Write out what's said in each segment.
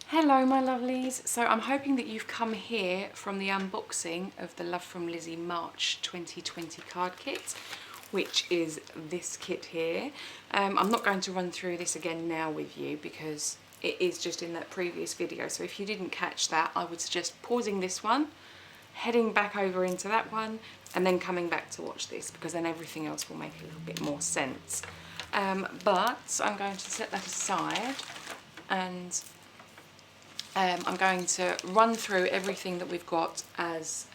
Hello my lovelies, so I'm hoping that you've come here from the unboxing of the Love from Lizzie March 2020 card kit, which is this kit here. I'm not going to run through this again now with you because it is just in that previous video, so if you didn't catch that I would suggest pausing this one, heading back over into that one and then coming back to watch this, because then everything else will make a little bit more sense. But I'm going to set that aside and I'm going to run through everything that we've got as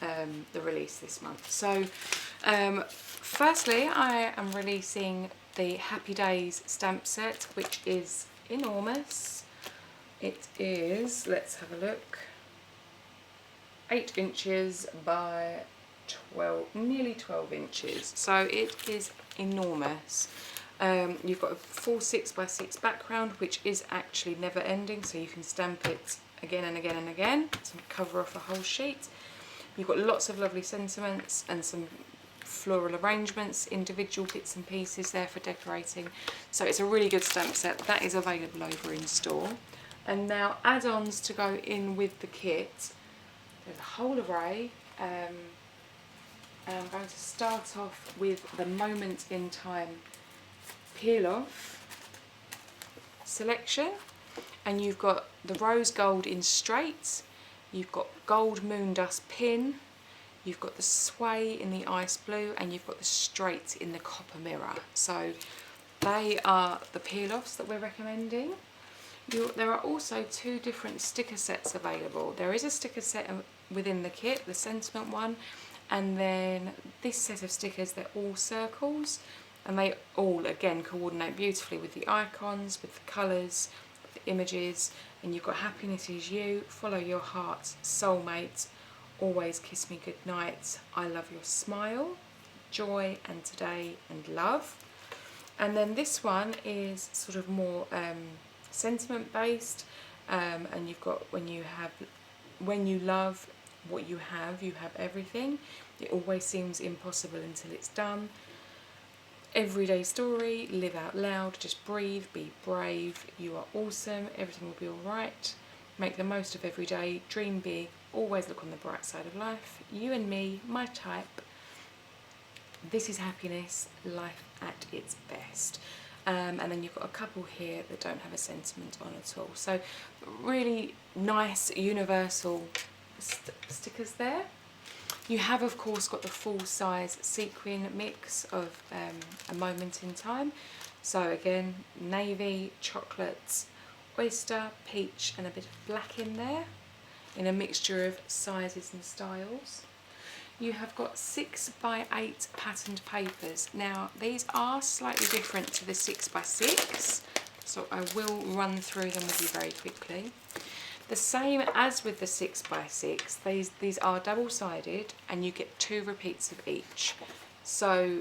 the release this month. So firstly, I am releasing the Happy Days stamp set, which is enormous. It is, let's have a look, 8 inches by 12, nearly 12 inches. So it is enormous. You've got a full 6x6 background, which is actually never ending, so you can stamp it again and again and again to cover off a whole sheet. You've got lots of lovely sentiments and some floral arrangements, individual bits and pieces there for decorating. So it's a really good stamp set. That is available over in store. And now add-ons to go in with the kit. There's a whole array. And I'm going to start off with the Moment in Time peel off selection, and you've got the rose gold in straight, you've got gold moon dust pin, you've got the sway in the ice blue, and you've got the straight in the copper mirror. So they are the peel offs that we're recommending. There are also 2 different sticker sets available. There is a sticker set within the kit, the sentiment one, and then this set of stickers, they're all circles. And they all, again, coordinate beautifully with the icons, with the colours, with the images. And you've got Happiness is You, Follow Your Heart, Soulmate, Always Kiss Me Goodnight, I Love Your Smile, Joy and Today and Love. And then this one is sort of more sentiment based. And you've got when you love what you have everything. It always seems impossible until it's done. Everyday story, live out loud, just breathe, be brave, you are awesome, everything will be alright, make the most of every day, dream big, always look on the bright side of life, you and me, my type, this is happiness, life at its best. And then you've got a couple here that don't have a sentiment on at all. So really nice universal stickers there. You have, of course, got the full-size sequin mix of A Moment in Time. So again, navy, chocolate, oyster, peach, and a bit of black in there, in a mixture of sizes and styles. You have got 6x8 patterned papers. Now, these are slightly different to the 6x6, so I will run through them with you very quickly. The same as with the 6x6, these are double-sided and you get 2 repeats of each. So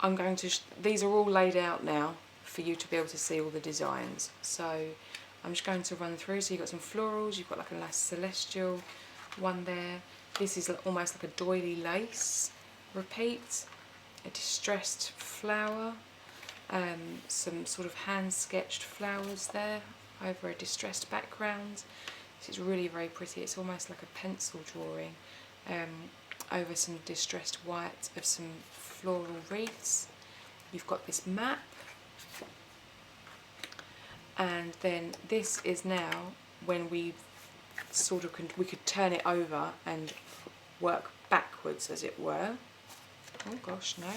I'm going to, these are all laid out now for you to be able to see all the designs. So I'm just going to run through. So you've got some florals, you've got like a nice celestial one there. This is almost like a doily lace repeat, a distressed flower, some sort of hand-sketched flowers there over a distressed background. This is really very pretty. It's almost like a pencil drawing over some distressed white of some floral wreaths. You've got this map, and then this is now when we sort of we could turn it over and work backwards, as it were. Oh gosh, no.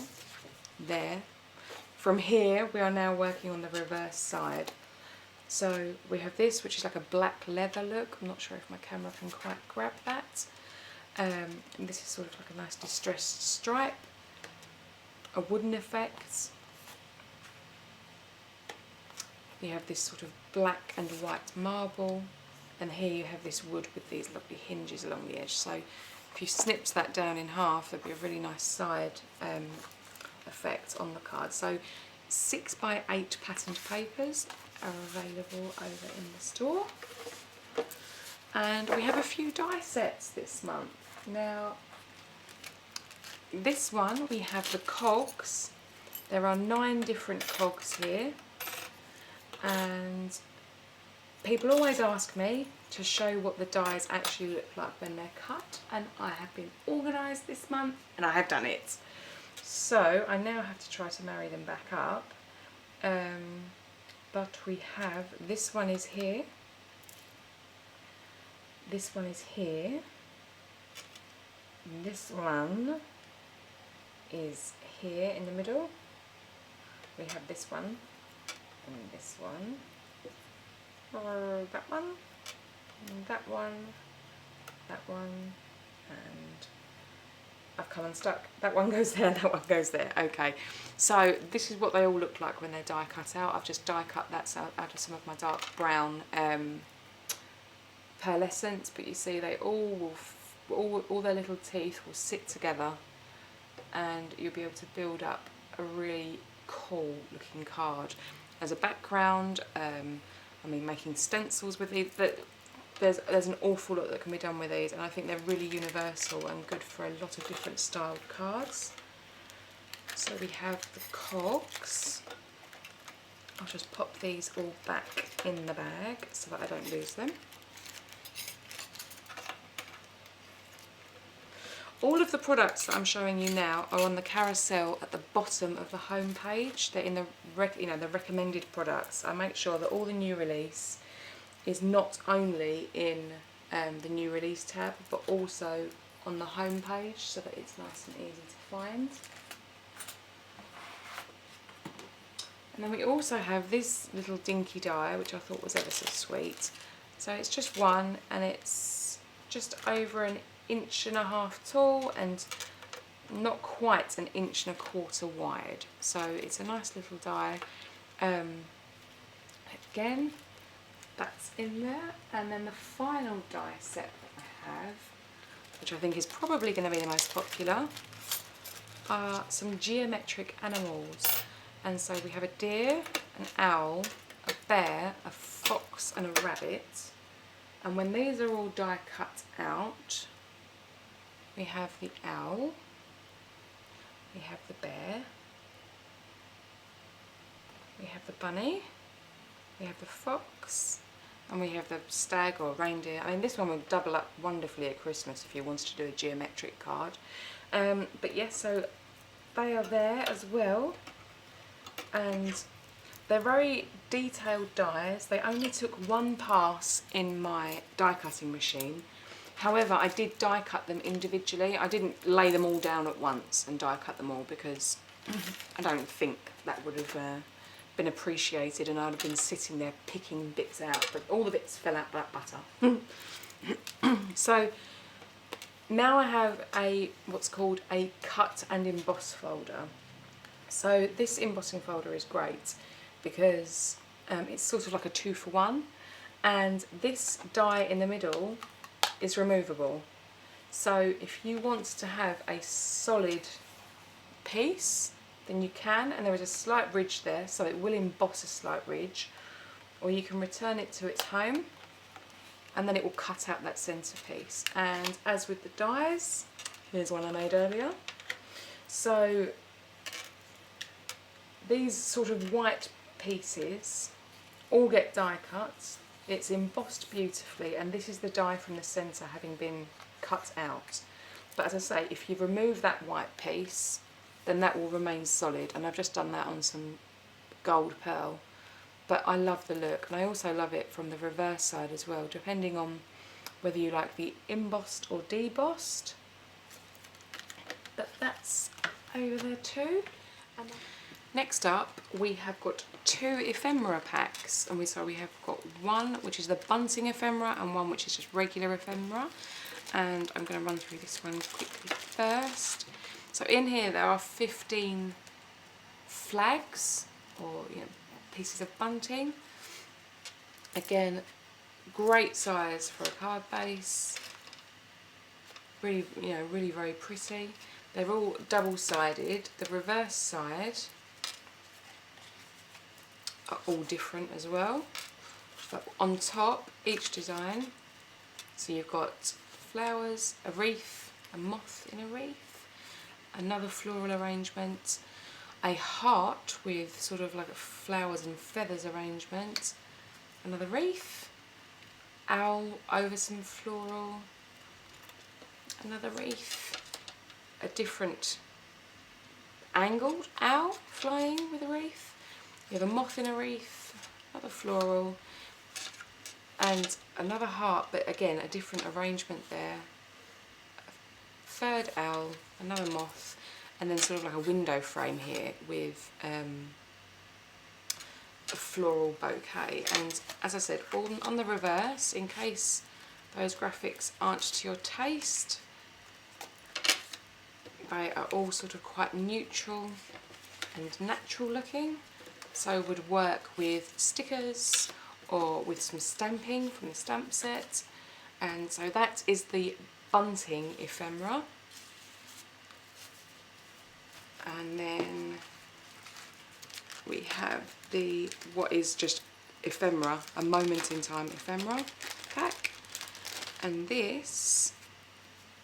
There. From here we are now working on the reverse side. So we have this, which is like a black leather look. I'm not sure if my camera can quite grab that. And this is sort of like a nice distressed stripe, a wooden effect. You have this sort of black and white marble, and here you have this wood with these lovely hinges along the edge. So if you snipped that down in half, there'd be a really nice side effect on the card. So 6x8 patterned papers are available over in the store, and we have a few die sets this month. Now this one we have the Cogs. There are 9 different Cogs here, and people always ask me to show what the dies actually look like when they're cut, and I have been organised this month and I have done it. So I now have to try to marry them back up, but we have, this one is here, this one is here, and this one is here in the middle. We have this one and this one, or that one, and that one, that one, and I've come unstuck. That one goes there, that one goes there. Okay, so this is what they all look like when they're die cut out. I've just die cut that out of some of my dark brown pearlescence, but you see they all will, all their little teeth will sit together, and you'll be able to build up a really cool looking card. As a background, I mean, making stencils with these, there's an awful lot that can be done with these, and I think they're really universal and good for a lot of different styled cards. So we have the Cogs. I'll just pop these all back in the bag so that I don't lose them. All of the products that I'm showing you now are on the carousel at the bottom of the home page. They're in the the recommended products. I make sure that all the new release is not only in the new release tab, but also on the home page, so that it's nice and easy to find. And then we also have this little dinky die, which I thought was ever so sweet. So it's just one, and it's just over an 1.5 inches tall and not quite 1.25 inches wide. So it's a nice little die. Again, that's in there. And then the final die set that I have, which I think is probably going to be the most popular, are some geometric animals. And so we have a deer, an owl, a bear, a fox and a rabbit. And when these are all die cut out, we have the owl, we have the bear, we have the bunny, we have the fox, and we have the stag or reindeer. I mean, this one would double up wonderfully at Christmas if you wanted to do a geometric card. But yes, so they are there as well, and they're very detailed dies. They only took one pass in my die cutting machine. However, I did die cut them individually. I didn't lay them all down at once and die cut them all, because I don't think that would have been appreciated, and I'd have been sitting there picking bits out, but all the bits fell out like butter. So now I have what's called a cut and emboss folder. So this embossing folder is great because it's sort of like a 2-for-1, and this die in the middle is removable. So if you want to have a solid piece, then you can, and there is a slight ridge there, so it will emboss a slight ridge, or you can return it to its home and then it will cut out that centre piece. And as with the dies, here's one I made earlier. So these sort of white pieces all get die cut. It's embossed beautifully, and this is the die from the centre having been cut out. But as I say, if you remove that white piece, then that will remain solid, and I've just done that on some gold pearl. But I love the look, and I also love it from the reverse side as well, depending on whether you like the embossed or debossed. But that's over there too. And next up, we have got 2 ephemera packs, and we have got one which is the bunting ephemera and one which is just regular ephemera. And I'm going to run through this one quickly first. So in here there are 15 flags, or pieces of bunting. Again, great size for a card base. Really, really very pretty. They're all double-sided. The reverse side are all different as well. But on top, each design, so you've got flowers, a wreath, a moth in a wreath, another floral arrangement, a heart with sort of like a flowers and feathers arrangement, another wreath, owl over some floral, another wreath, a different angled owl flying with a wreath, you have a moth in a wreath, another floral, and another heart, but again a different arrangement there, a third owl, another moth, and then sort of like a window frame here with a floral bouquet. And as I said, on the reverse, in case those graphics aren't to your taste, they are all sort of quite neutral and natural looking, so would work with stickers or with some stamping from the stamp set. And so that is the bunting ephemera. And then we have the, what is just ephemera, a moment in time ephemera pack. And this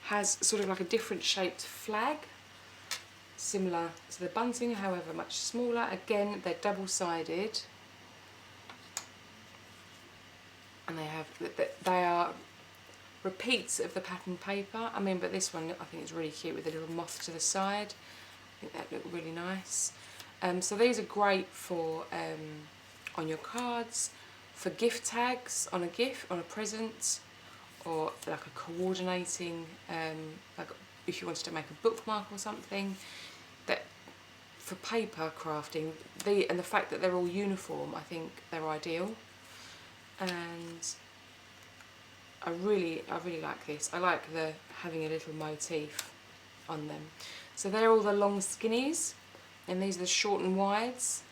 has sort of like a different shaped flag, similar to the bunting, however much smaller. Again, they're double-sided, and they are repeats of the pattern paper. I mean, but this one I think is really cute with a little moth to the side. I think that looked really nice. So these are great for on your cards, for gift tags on a gift, on a present, or like a coordinating, like if you wanted to make a bookmark or something. That for paper crafting, and the fact that they're all uniform, I think they're ideal. And I really like this. I like the having a little motif on them. So they're all the long skinnies, and these are the short and wides.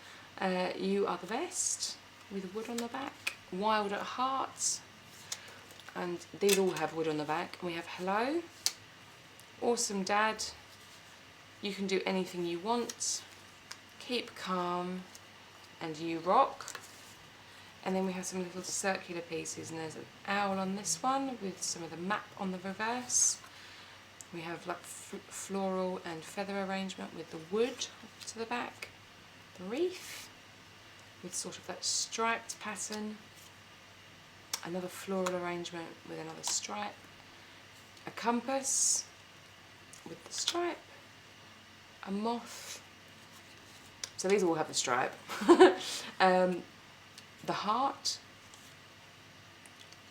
You are the best, with wood on the back. Wild at heart, and these all have wood on the back. And we have hello, awesome dad, you can do anything you want, keep calm, and you rock. And then we have some little circular pieces, and there's an owl on this one with some of the map on the reverse. We have like floral and feather arrangement with the wood to the back, the wreath with sort of that striped pattern, another floral arrangement with another stripe, a compass with the stripe, a moth, so these all have the stripe, the heart,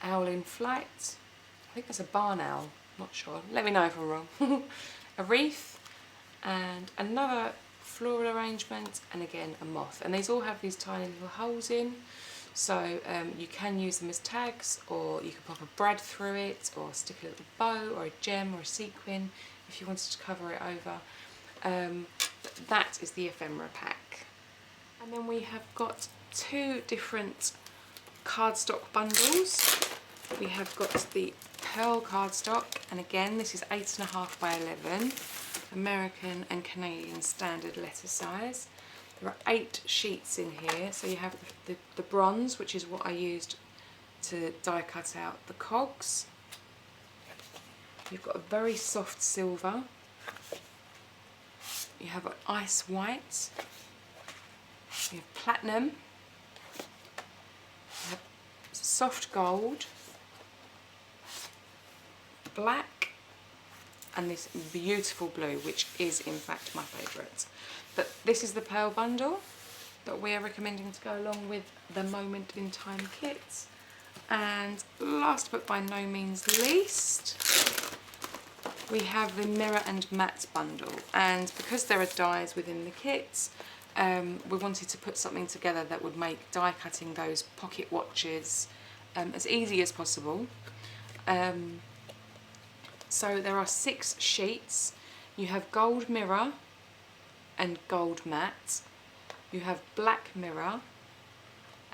owl in flight, I think that's a barn owl, not sure, let me know if I'm wrong, a wreath, and another floral arrangement, and again a moth. And these all have these tiny little holes in, so you can use them as tags, or you could pop a brad through it, or stick a little bow or a gem or a sequin if you wanted to cover it over. That is the ephemera pack. And then we have got two different cardstock bundles. We have got the pearl cardstock, and again this is 8.5 by 11, American and Canadian standard letter size. There are 8 sheets in here, so you have the bronze, which is what I used to die cut out the cogs. You've got a very soft silver. You have an ice white. You have platinum. You have soft gold, black, and this beautiful blue, which is in fact my favourite. But this is the pearl bundle that we are recommending to go along with the Moment in Time kit. And last but by no means least, we have the mirror and matte bundle. And because there are dies within the kit, we wanted to put something together that would make die cutting those pocket watches as easy as possible. So there are 6 sheets. You have gold mirror and gold matte. You have black mirror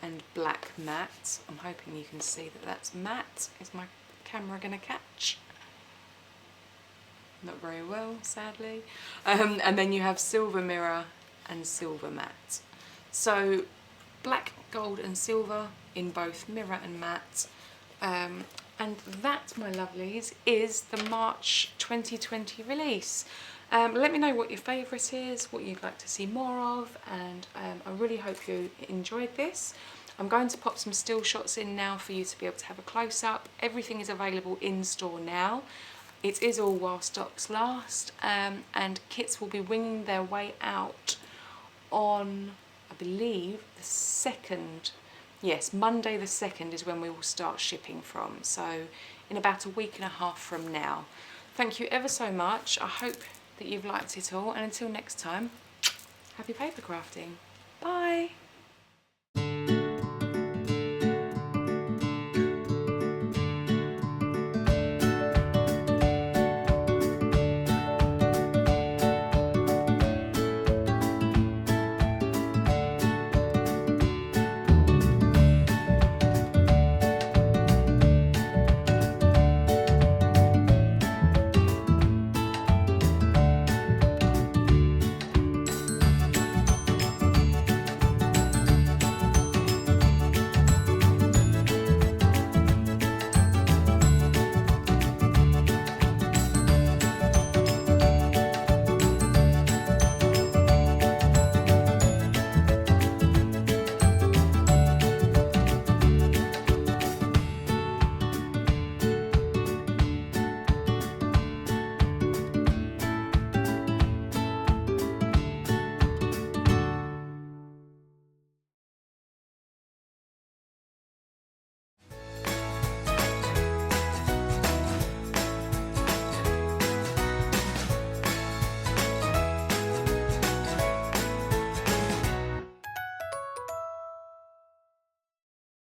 and black matte. I'm hoping you can see that that's matte. Is my camera going to catch? Not very well, sadly. And then you have silver mirror and silver matte. So black, gold and silver in both mirror and matte. And that, my lovelies, is the March 2020 release. Let me know what your favourite is, what you'd like to see more of, and I really hope you enjoyed this. I'm going to pop some still shots in now for you to be able to have a close-up. Everything is available in store now. It is all while stocks last, and kits will be winging their way out on, I believe, the 2nd. Yes, Monday the 2nd is when we will start shipping from, so in about a week and a half from now. Thank you ever so much. I hope that you've liked it all, and until next time, happy paper crafting. Bye!